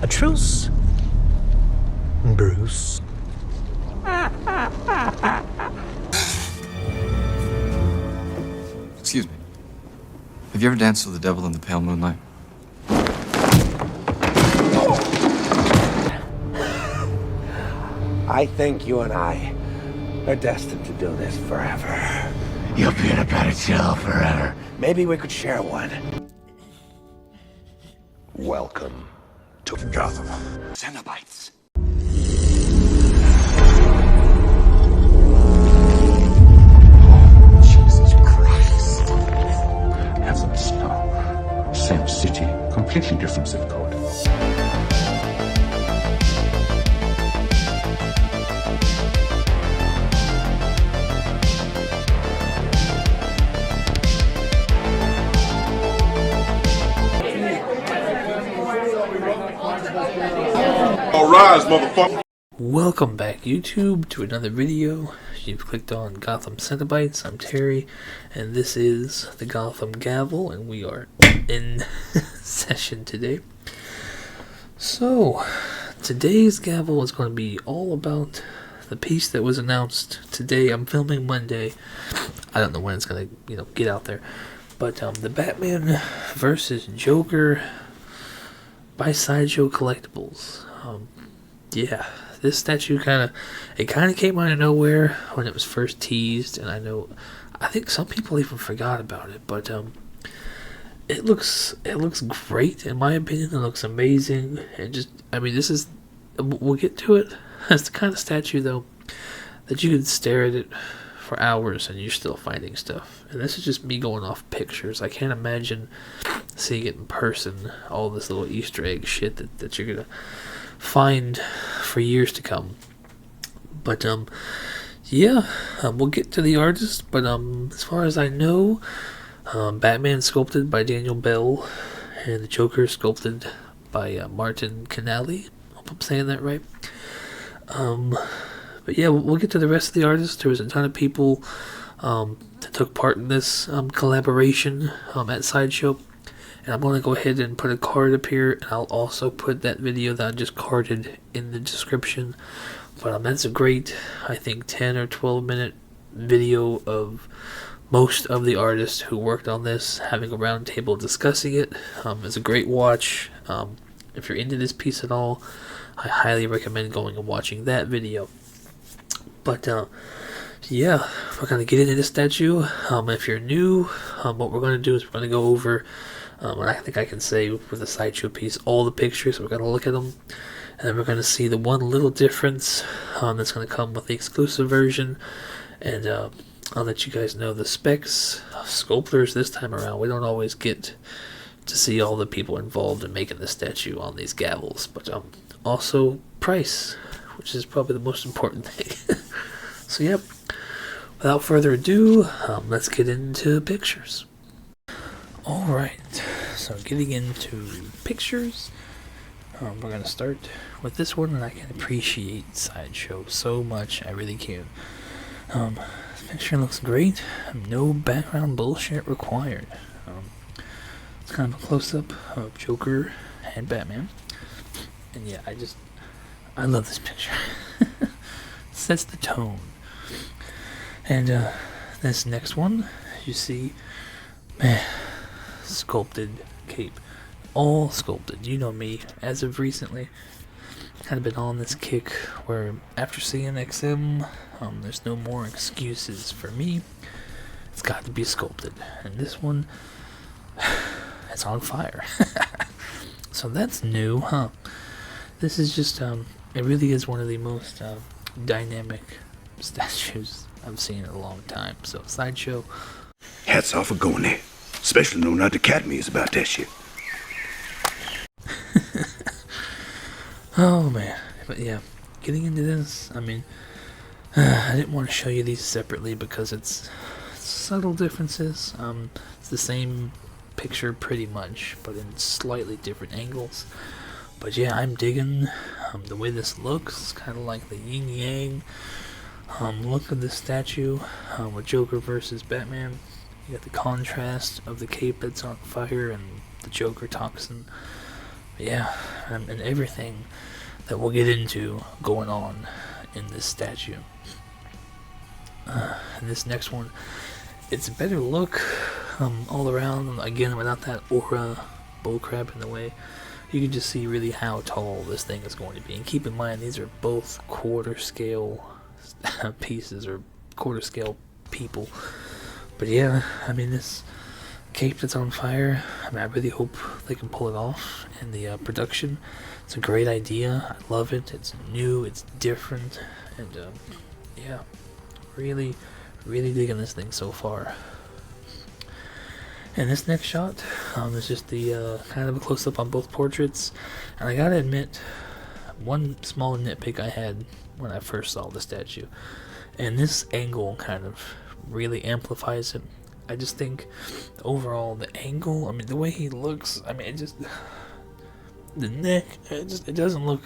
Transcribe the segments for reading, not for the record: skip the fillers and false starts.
A truce, Bruce. Excuse me. Have you ever danced with the devil in the pale moonlight? I think you and I are destined to do this forever. You'll be in a bed of jail forever. Maybe we could share one. Welcome to Gotham. Cenobites. Jesus Christ. Heavens, no. Same city, completely different zip code. All rise, motherfucker. Welcome back, YouTube, to another video. You've clicked on Gotham Cenobites. I'm Terry, and this is the Gotham Gavel, and we are in session today. So, today's Gavel is going to be all about the piece that was announced today. I'm filming Monday. I don't know when it's going to, get out there. But the Batman versus Joker by Sideshow Collectibles. Yeah, this statue kind of came out of nowhere when it was first teased, and I think some people even forgot about it, but it looks great in my opinion. It looks amazing, and we'll get to it. It's the kind of statue though that you could stare at it for hours and you're still finding stuff. And this is just me going off pictures. I can't imagine seeing it in person, all this little Easter egg shit that you're gonna find for years to come. But we'll get to the artist. But as far as I know, Batman sculpted by Daniel Bell, and the Joker sculpted by Martin Canali. Hope I'm saying that right. But yeah, we'll get to the rest of the artists. There was a ton of people that took part in this collaboration at Sideshow. And I'm going to go ahead and put a card up here, and I'll also put that video that I just carded in the description. But that's a great, I think, 10 or 12 minute video of most of the artists who worked on this, having a round table discussing it. It's a great watch. If you're into this piece at all, I highly recommend going and watching that video. But yeah, we're going to get into this statue. If you're new, what we're going to do is we're going to go over, and I think I can say with the Sideshow piece, all the pictures. We're going to look at them, and then we're going to see the one little difference that's going to come with the exclusive version. And I'll let you guys know the specs. Sculptors this time around, we don't always get to see all the people involved in making the statue on these gavels. But also price, which is probably the most important thing. So yep, without further ado, let's get into pictures. Alright, so getting into pictures, we're going to start with this one, and I can appreciate Sideshow so much, I really can. This picture looks great, no background bullshit required. It's kind of a close-up of Joker and Batman, and yeah, I love this picture. Sets the tone. And this next one, you see, man, sculpted cape, all sculpted. You know me, as of recently, kind of been on this kick where after seeing XM, there's no more excuses for me. It's got to be sculpted, and this one, it's on fire. So that's new, huh? This is just it really is one of the most dynamic statues I've seen in a long time. So Sideshow, Hats off for going there. Especially knowing not the Academy is about that shit. oh man. But yeah, getting into this, I didn't want to show you these separately because it's subtle differences. It's the same picture pretty much, but in slightly different angles. But yeah, I'm digging the way this looks. Kind of like the yin yang look of the statue with Joker versus Batman. You got the contrast of the cape that's on fire and the Joker toxin. Yeah, and everything that we'll get into going on in this statue. And this next one, it's a better look all around. Again, without that aura bullcrap in the way, you can just see really how tall this thing is going to be. And keep in mind, these are both quarter scale pieces or quarter scale people. But yeah, I mean, this cape that's on fire, I mean, I really hope they can pull it off in the production. It's a great idea. I love it. It's new, it's different, and yeah, really digging this thing so far. And this next shot is just the kind of a close-up on both portraits. And I gotta admit, one small nitpick I had when I first saw the statue, and this angle kind of really amplifies it. I just think overall the angle, I mean, the way he looks, I mean, it just, the neck, it doesn't look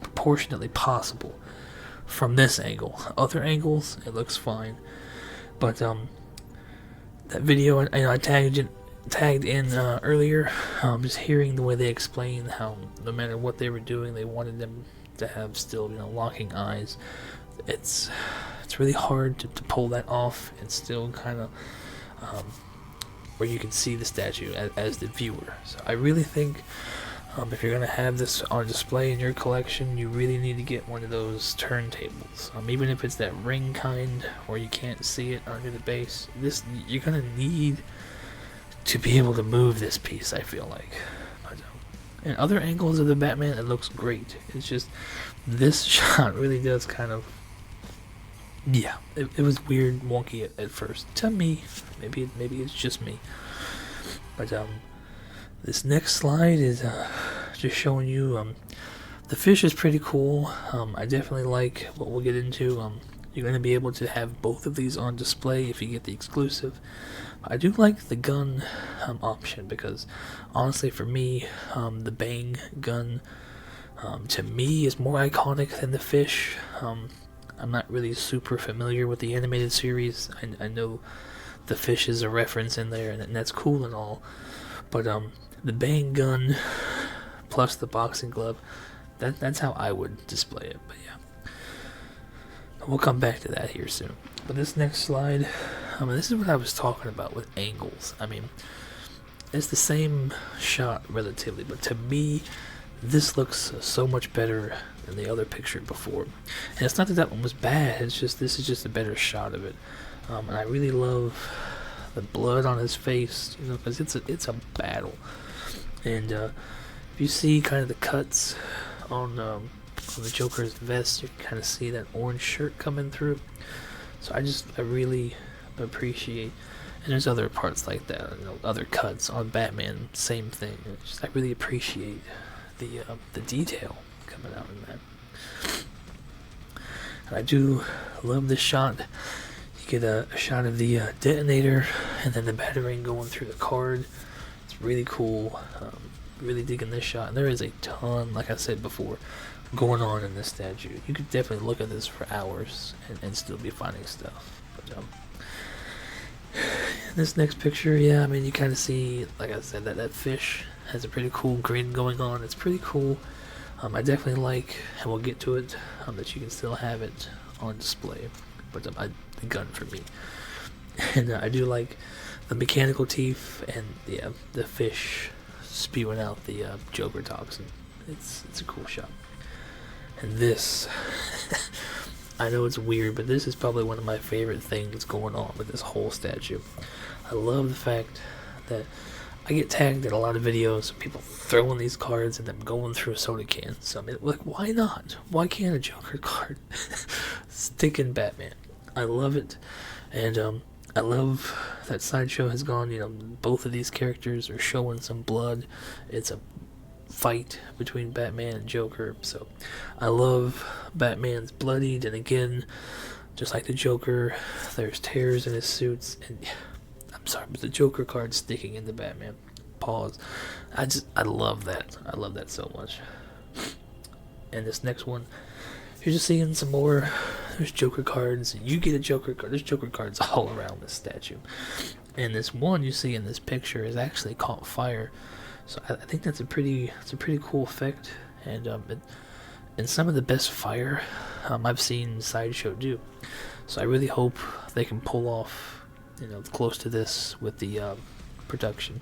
proportionately possible from this angle. Other angles, it looks fine, but that video I tagged in earlier, just hearing the way they explain how no matter what they were doing, they wanted them to have still, locking eyes. It's really hard to pull that off and still kind of where you can see the statue as the viewer. So I really think if you're going to have this on display in your collection, you really need to get one of those turntables. Even if it's that ring kind where you can't see it under the base, you're going to need to be able to move this piece, I feel like. And other angles of the Batman, it looks great. It's just this shot really does kind of, yeah, it was weird, wonky at first to me. Maybe it's just me. But this next slide is just showing you the fish is pretty cool. I definitely like what we'll get into. You're going to be able to have both of these on display if you get the exclusive. I do like the gun option because honestly for me, the Bang gun to me is more iconic than the fish. I'm not really super familiar with the animated series. I know the fish is a reference in there, and that's cool and all. But the Bang gun plus the boxing glove, that's how I would display it. But yeah, we'll come back to that here soon. But this next slide, this is what I was talking about with angles. I mean, it's the same shot relatively, but to me, this looks so much better than the other picture before. And it's not that one was bad, it's just this is just a better shot of it. And I really love the blood on his face, because it's a battle. And if you see kind of the cuts on the Joker's vest, you can kind of see that orange shirt coming through. So I really appreciate, and there's other parts like that, other cuts on Batman, same thing. I really appreciate the detail coming out in that. And I do love this shot. You get a shot of the detonator and then the batarang going through the card. It's really cool. Really digging this shot. And there is a ton, like I said before, going on in this statue. You could definitely look at this for hours and still be finding stuff. But this next picture, yeah, I mean, you kind of see, like I said, that fish has a pretty cool grin going on. It's pretty cool. I definitely like, and we'll get to it, that you can still have it on display. But the gun for me. And I do like the mechanical teeth and the fish spewing out the Joker toxin. It's a cool shot. And this, I know it's weird, but this is probably one of my favorite things going on with this whole statue. I love the fact that I get tagged in a lot of videos of people throwing these cards and them going through soda cans. So I mean, like, why not? Why can't a Joker card stick in Batman? I love it, and I love that Sideshow has gone. Both of these characters are showing some blood. It's a fight between Batman and Joker. So I love Batman's bloodied, and again, just like the Joker, there's tears in his suits, and I'm sorry, but the Joker card sticking into Batman. Pause. I love that. I love that so much. And this next one, you're just seeing some more. There's Joker cards. You get a Joker card. There's Joker cards all around this statue. And this one you see in this picture is actually caught fire. So I think that's a pretty cool effect, and and some of the best fire I've seen Sideshow do. So I really hope they can pull off, close to this with the production.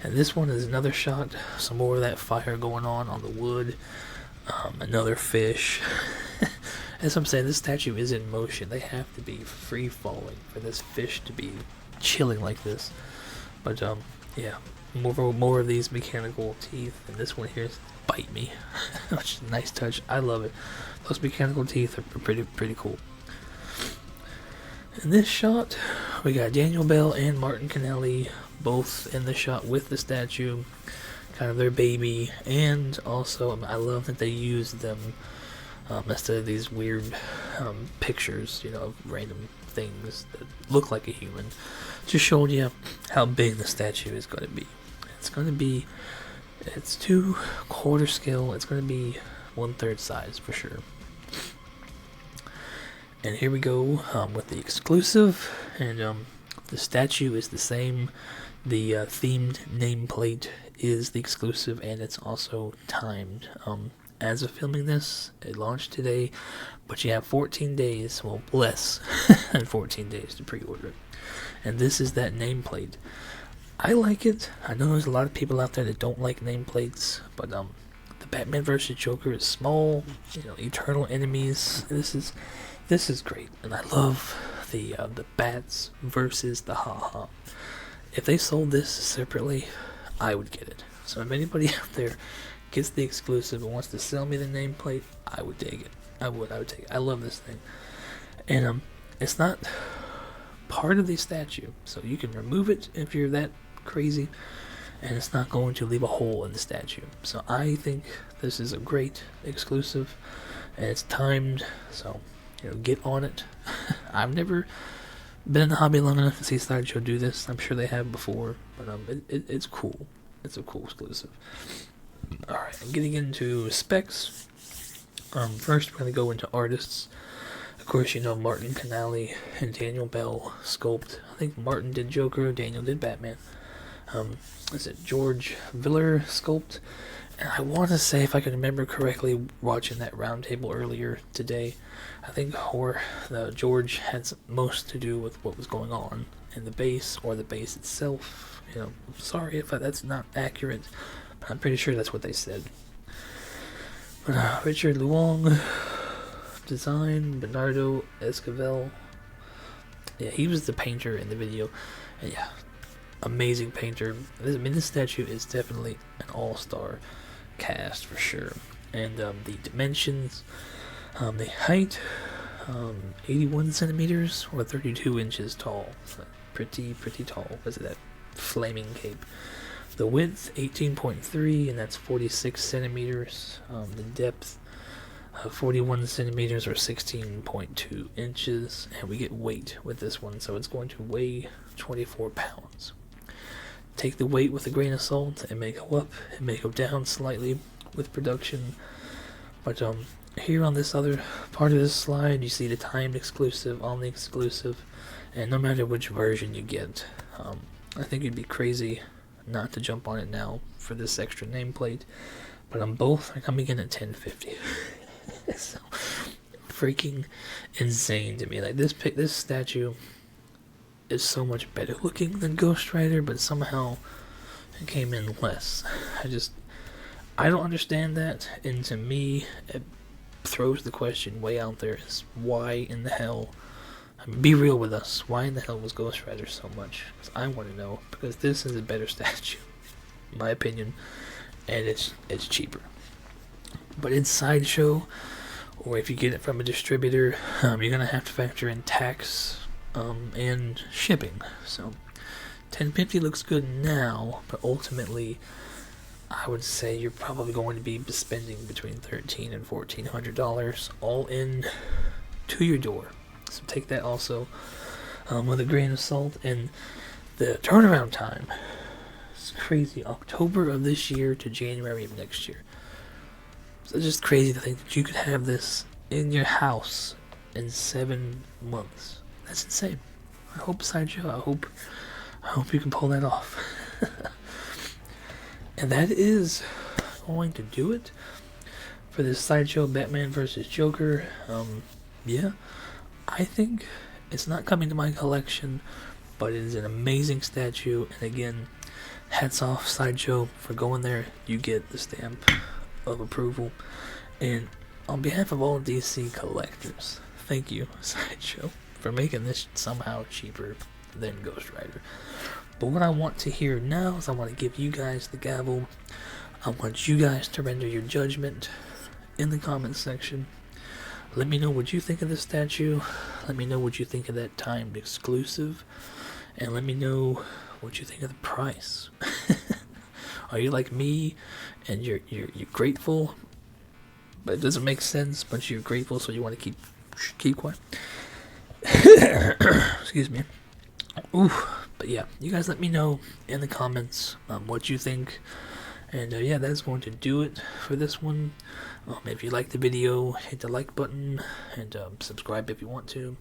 And this one is another shot, some more of that fire going on the wood, another fish. As I'm saying, this statue is in motion. They have to be free falling for this fish to be chilling like this. But yeah, more of these mechanical teeth, and this one here is bite me, which is a nice touch. I love it. Those mechanical teeth are pretty cool. In this shot, we got Daniel Bell and Martin Connelly both in the shot with the statue, kind of their baby, and also I love that they used them instead of these weird pictures, of random things that look like a human, just showing you how big the statue is going to be. It's 2/4 scale. It's going to be 1/3 size for sure. And here we go with the exclusive, and the statue is the same. The themed nameplate is the exclusive, and it's also timed. As of filming this, it launched today, but you have 14 days, well, less than 14 days to pre-order it. And this is that nameplate. I like it. I know there's a lot of people out there that don't like nameplates, but the Batman vs. Joker is small, eternal enemies. This is great, and I love the bats versus the haha. If they sold this separately, I would get it. So if anybody out there gets the exclusive and wants to sell me the nameplate, I would take it. I would take it. I love this thing, and it's not part of the statue, so you can remove it if you're that crazy, and it's not going to leave a hole in the statue. So I think this is a great exclusive, and it's timed, so get on it. I've never been in the hobby long enough to see Sideshow do this. I'm sure they have before, but it's cool. It's a cool exclusive. Alright, I'm getting into specs. First we're going to go into artists. Of course, Martin Connelly and Daniel Bell sculpt. I think Martin did Joker, Daniel did Batman. Is it George Viller sculpt? And I want to say, if I can remember correctly, watching that Roundtable earlier today, I think George had most to do with what was going on in the base, or the base itself. Sorry if that's not accurate, but I'm pretty sure that's what they said. But Richard Luong design, Bernardo Esquivel. Yeah, he was the painter in the video, and yeah, amazing painter. This statue is definitely an all-star cast for sure. And the dimensions, the height, 81 centimeters or 32 inches tall. So pretty tall because of that flaming cape. The width, 18.3, and that's 46 centimeters. The depth, 41 centimeters or 16.2 inches. And we get weight with this one, so it's going to weigh 24 pounds. Take the weight with a grain of salt. It may go up, it may go down slightly with production. But here on this other part of this slide, you see the timed exclusive on the exclusive. And no matter which version you get, I think it'd be crazy not to jump on it now for this extra nameplate. But both are coming in at $10.50. So freaking insane to me. Like this statue is so much better looking than Ghost Rider, but somehow it came in less. I don't understand that, and to me it throws the question way out there, is why in the hell, be real with us, why in the hell was Ghost Rider so much? Because I want to know, because this is a better statue, in my opinion, and it's cheaper. But in Sideshow, or if you get it from a distributor, you're going to have to factor in tax and shipping. So $10.50 looks good now, but ultimately I would say you're probably going to be spending between $1,300 and $1,400 all in to your door. So take that also with a grain of salt. And the turnaround time is crazy. October of this year to January of next year. So it's just crazy to think that you could have this in your house in 7 months. That's insane. I hope Sideshow, I hope you can pull that off. And that is going to do it for this Sideshow Batman vs. Joker. Yeah, I think it's not coming to my collection, but it is an amazing statue. And again, hats off Sideshow for going there. You get the stamp of approval. And on behalf of all DC collectors, thank you, Sideshow, for making this somehow cheaper than Ghost Rider. But what I want to hear now is I want to give you guys the gavel. I want you guys to render your judgment in the comments section. Let me know what you think of this statue. Let me know what you think of that timed exclusive. And let me know what you think of the price. Are you like me and you're grateful, but it doesn't make sense, but you're grateful, so you want to keep quiet? Excuse me. Ooh, but yeah, you guys let me know in the comments what you think. And yeah, that's going to do it for this one. If you like the video, hit the like button and subscribe if you want to.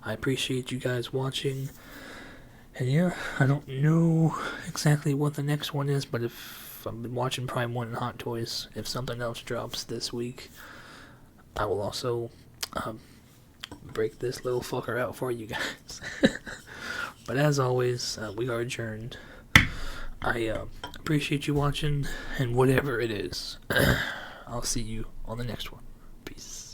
I appreciate you guys watching. And yeah, I don't know exactly what the next one is, but if I've been watching Prime 1 and Hot Toys, if something else drops this week, I will also break this little fucker out for you guys. But as always, we are adjourned. I appreciate you watching, and whatever it is, I'll see you on the next one. Peace.